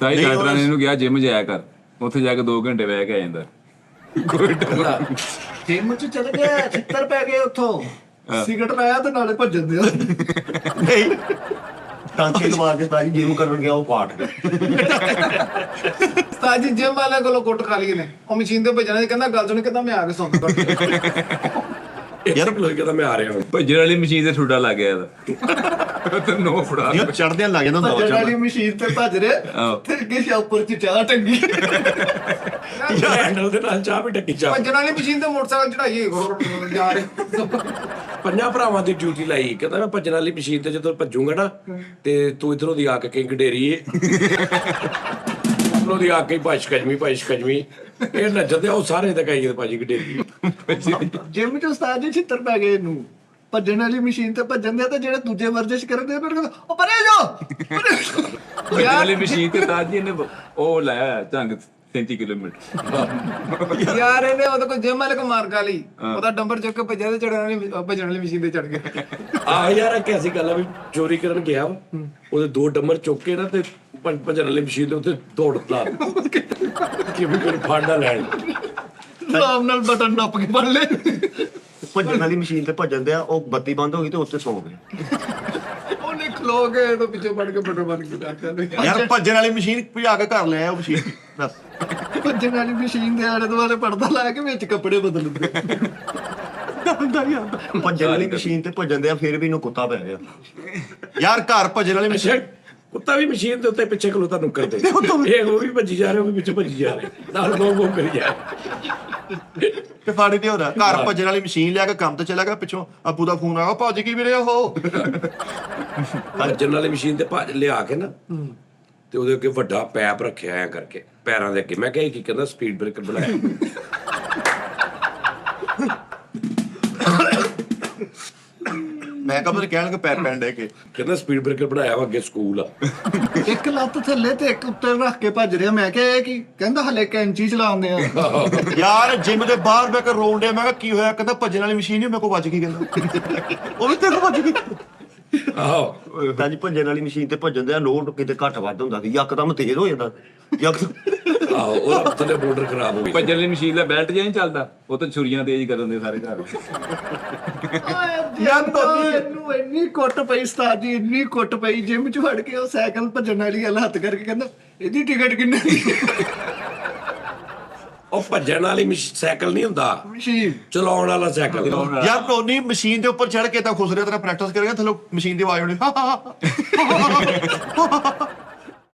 ਤਾਂ ਹੀ ਡਾਕਟਰਾਂ ਨੇ ਇਹਨੂੰ ਕਿਹਾ ਜਿਮ ਜਾਇਆ ਕਰ, ਉੱਥੇ ਜਾ ਕੇ 2 ਘੰਟੇ ਬਹਿ ਕੇ ਆ ਜਾਂਦਾ। ਜਿਮ ਚ ਚਲੇ ਗਿਆ, ਛਿੱਤਰ ਪੈ ਗਏ ਉੱਥੋਂ, ਸਿਗਰਟ ਲਾਇਆ ਤੇ ਨਾਲੇ ਭੱਜਣ ਦਿਆ। ਨਹੀਂ ਟਾਂਕੇ ਲਵਾ ਕੇ ਸਾਰੀ ਜਿਮ ਕਰਨ ਗਿਆ ਉਹ ਪਾਟ ਗਿਆ। ਉਸਤਾਦ ਜੀ ਜਿਮ ਵਾਲਿਆਂ ਕੋਲੋਂ ਕੁੱਟ ਖਾ ਲਈ ਨੇ, ਉਹ ਮਸ਼ੀਨ ਤੇ ਭੱਜਣਾ, ਕਹਿੰਦਾ ਗੱਲ ਸੁਣ, ਕਹਿੰਦਾ ਮੈਂ ਆ ਕੇ ਸੌਂਦਾ। ਯਾਰ ਕਹਿੰਦਾ ਮੈਂ ਆ ਰਿਹਾ ਹੁਣ। ਭੱਜਣ ਵਾਲੀ ਮਸ਼ੀਨ ਤੇ ਠੁੱਡਾ ਲੱਗ ਗਿਆ ਇਹਦਾ, ਤੇ ਨੋ ਫੜਾ ਯਾਰ ਚੜਦਿਆਂ ਲੱਗ ਜਾਂਦਾ ਹੁੰਦਾ ਭੱਜਣ ਵਾਲੀ ਮਸ਼ੀਨ ਤੇ ਭੱਜ ਰਿਹਾ, ਤੇ ਅੱਗੇ ਸ਼ਾਪਰ ਚ ਚਾਹ ਟੰਗੀ। ਹੈਂਡਲ ਦੇ ਨਾਲ ਚਾਹ ਵੀ ਟੱਕੀ ਚਾਹ। ਭੱਜਣ ਵਾਲੀ ਮਸ਼ੀਨ ਤੇ ਮੋਟਰਸਾਈਕਲ ਚੜਾਈਏ ਜਾ ਰਹੇ। 5 ਭਰਾਵਾਂ ਦੀ ਡਿਊਟੀ ਲਾਈ, ਕਹਿੰਦਾ ਮੈਂ ਭੱਜਣ ਵਾਲੀ ਮਸ਼ੀਨ ਤੇ ਜਦੋਂ ਭੱਜੂਗਾ ਨਾ ਤੇ ਤੂੰ ਇਧਰੋਂ ਦੀ ਆ ਕੇ ਕਿੰਗ ਡੇਰੀਏ, ਉਧਰੋਂ ਦੀ ਆ ਕੇ ਭਾਈ ਸ਼ਕਜਮੀ ਇਹ ਨੱਚਦੇ ਉਹ ਸਾਰੇ ਤਾਂ ਕਹੀਏ ਭਾਜੀ ਗਡੇਰੀ। ਜਿਮ ਚ ਉਸਤਾਦ ਜੀ ਛਿੱਤਰ ਪੈ ਗਏ ਇਹਨੂੰ, ਭੱਜਣ ਵਾਲੀ ਮਸ਼ੀਨ ਤੇ ਭੱਜਣ ਦੇ, ਤੇ ਜਿਹੜੇ ਦੂਜੇ ਵਰਜਿਸ਼ ਕਰਦੇ ਉਹਨਾਂ ਨੂੰ ਕਹਿੰਦਾ ਉਹ ਪਰੇ ਜਾਓ। ਭੱਜਣ ਵਾਲੀ ਮਸ਼ੀਨ ਤੇ ਤਾਂ ਜੀ ਇਹਨੇ ਉਹ ਲਾਇਆ ਝੰਗ 37 ਕਿਲੋਮੀਟਰ। ਯਾਰ ਇਹਨੇ ਉਹਦੇ ਕੋਲ ਜਿਮ ਵਾਲੇ ਕੋ ਮਾਰ ਖਾ ਲਈ, ਉਹਦਾ ਡੰਬਰ ਚੁੱਕ ਕੇ ਭੱਜਿਆ ਤੇ ਭੱਜਣ ਵਾਲੀ ਮਸ਼ੀਨ ਤੇ ਚੜ ਗਿਆ। ਆਹ ਯਾਰ ਇਹ ਕੈਸੀ ਗੱਲ ਆ ਵੀ ਚੋਰੀ ਕਰਨ ਗਿਆ ਵਾ, ਉਹਦੇ 2 ਡੰਬਰ ਚੁੱਕ ਕੇ ਨਾ ਤੇ ਭੱਜਣ ਵਾਲੀ ਮਸ਼ੀਨ ਦੇ ਉੱਤੇ ਦੌੜ ਲਾ ਕਿ ਵੀ ਕੋਈ ਫਾਂਡਾ ਲੈਣ। ਆਰਾਮ ਨਾਲ ਬਟਨ ਨੱਪ ਕੇ ਫੜ ਲੈ। ਭੱਜਣ ਵਾਲੀ ਮਸ਼ੀਨ ਤੇ ਭੱਜਣ ਦਿਆ, ਉਹ ਬੱਤੀ ਬੰਦ ਹੋ ਗਈ ਤੇ ਉੱਤੇ ਸੌ ਗਏ। ਉਹਨੇ ਖਲੋ ਕੇ ਤੋਂ ਪਿੱਛੇ ਫੜ ਕੇ ਬਟਨ ਬੰਨ ਕੇ ਰੱਖਿਆ। ਯਾਰ ਭੱਜਣ ਵਾਲੀ ਮਸ਼ੀਨ ਭਜਾ ਕੇ ਘਰ ਲੈ ਆਇਆ ਉਹ ਮਸ਼ੀਨ। ਬਸ ਭੱਜਣ ਵਾਲੀ ਮਸ਼ੀਨ ਦੇ ਆਲੇ ਦੁਆਲੇ ਪਰਦਾ ਲਾ ਕੇ ਵਿੱਚ ਕੱਪੜੇ ਬਦਲ ਦਿੰਦੇ। ਭੱਜਣ ਵਾਲੀ ਮਸ਼ੀਨ ਤੇ ਭੱਜਣ ਦਿਆ ਫਿਰ ਵੀ ਇਹਨੂੰ ਕੁੱਤਾ ਪੈ ਗਿਆ। ਯਾਰ ਘਰ ਭੱਜਣ ਵਾਲੀ ਮਸ਼ੀਨ, ਕੁੱਤਾ ਵੀ ਮਸ਼ੀਨ ਦੇ ਉੱਤੇ ਪਿੱਛੇ ਖਲੋਤਾ ਨੁੱਕਰ ਤੇ, ਇਹ ਉਹ ਵੀ ਭੱਜੀ ਜਾ ਰਿਹਾ, ਉਹ ਵੀ ਪਿੱਛੇ ਭੱਜੀ ਜਾ ਰਿਹਾ, ਨਾਲ ਗੋ ਕਰੀ ਜਾ ਰਿਹਾ। ਤੇ ਫਾੜੀ ਤੇ ਹੋ ਰਿਹਾ। ਘਰ ਭੱਜਣ ਵਾਲੀ ਮਸ਼ੀਨ ਲਿਆ ਕੇ ਕੰਮ ਤੇ ਚਲਾ ਗਿਆ, ਪਿੱਛੋਂ ਆਪੂ ਦਾ ਫੋਨ ਆਇਆ, ਭੱਜ ਕੀ ਵੀਰੇ ਉਹ। ਭੱਜਣ ਵਾਲੀ ਮਸ਼ੀਨ ਤੇ ਭੱਜ ਲਿਆ ਕੇ ਨਾ ਤੇ ਉਹਦੇ ਅੱਗੇ ਵੱਡਾ ਪੈਪ ਰੱਖਿਆ ਐ ਕਰਕੇ ਪੈਰਾਂ ਦੇ ਅੱਗੇ। ਮੈਂ ਕਿਹਾ ਇਹ ਕੀ ਕਹਿੰਦਾ ਸਪੀਡ ਬ੍ਰੇਕਰ ਬਣਾਇਆ। ਮੈਂ ਕਹਾਂ ਕਹਿਣ ਲੱਗਾ ਪੈਰ ਪੈਣ ਡੇ ਕੇ, ਕਹਿੰਦਾ ਸਪੀਡ ਬ੍ਰੇਕਰ ਬਣਾਇਆ ਵਾ, ਅੱਗੇ ਸਕੂਲ ਆ। ਇੱਕ ਲੱਤ ਥੱਲੇ ਤੇ ਇੱਕ ਉੱਤੇ ਰੱਖ ਕੇ ਭੱਜ ਰਿਹਾ। ਮੈਂ ਕਿਹਾ ਇਹ ਕੀ, ਕਹਿੰਦਾ ਹਲੇ ਕੈਂਚੀ ਚਲਾਉਂਦੇ ਆ। ਯਾਰ ਜਿਮ ਦੇ ਬਾਹਰ ਬੈ ਕੇ ਰੋਣ ਡਿਆ। ਮੈਂ ਕਿਹਾ ਕੀ ਹੋਇਆ? ਕਹਿੰਦਾ ਭੱਜਣ ਵਾਲੀ ਮਸ਼ੀਨ ਨਹੀਂ ਮੇਰੇ ਕੋਲ ਵੱਜ ਗਈ। ਕਹਿੰਦਾ ਉਹ ਵੀ ਤੇਰੇ ਕੋਲ ਵੱਜ ਗਈ। ਆਹੋ ਤਾਂ ਜੀ ਭੱਜਣ ਵਾਲੀ ਮਸ਼ੀਨ ਤੇ ਭੱਜਣ ਦੇ ਲੋਡ ਕਿਤੇ ਘੱਟ ਵੱਧ ਹੁੰਦਾ ਸੀ, ਯਕਦਮ ਤੇਜ਼ ਹੋ ਜਾਂਦਾ ਆਹੋ ਉਹ ਥੱਲੇ ਬੋਰਡਰ ਖਰਾਬ ਹੋ ਗਈ। ਭੱਜਣ ਵਾਲੀ ਮਸ਼ੀਨ ਦਾ ਬੈਲਟ ਜਿਹਾ ਨਹੀਂ ਚੱਲਦਾ, ਉਹ ਤਾਂ ਛੁਰੀਆਂ ਤੇਜ਼ ਕਰਨ ਦੇ ਸਾਰੇ ਘਰ। ਯਾਰ ਇਹਨੂੰ ਇੰਨੀ ਕੁੱਟ ਪਈ ਉਸਤਾਦ ਜੀ, ਇੰਨੀ ਕੁੱਟ ਪਈ। ਜਿਮ ਚ ਫੜ ਕੇ ਉਹ ਸਾਈਕਲ ਭੱਜਣ ਵਾਲੀ ਵੱਲ ਹੱਥ ਕਰਕੇ ਕਹਿੰਦਾ ਇਹਦੀ ਟਿਕਟ ਕਿੰਨੀ ਦੀ? ਉਹ ਭੱਜਣ ਵਾਲੀ ਸਾਈਕਲ ਨਹੀਂ ਹੁੰਦਾ, ਮਸ਼ੀਨ ਚਲਾਉਣ ਵਾਲਾ ਸਾਈਕਲ। ਯਾਰ ਟੋਨੀ ਮਸ਼ੀਨ ਦੇ ਉੱਪਰ ਚੜ ਕੇ ਤਾਂ ਖੁਸ਼ ਰਿਹਾ, ਤੇਰਾ ਪ੍ਰੈਕਟਿਸ ਕਰੇਗਾ ਥੱਲੇ ਮਸ਼ੀਨ ਦੀ ਆਵਾਜ਼ ਆਉਣੀ।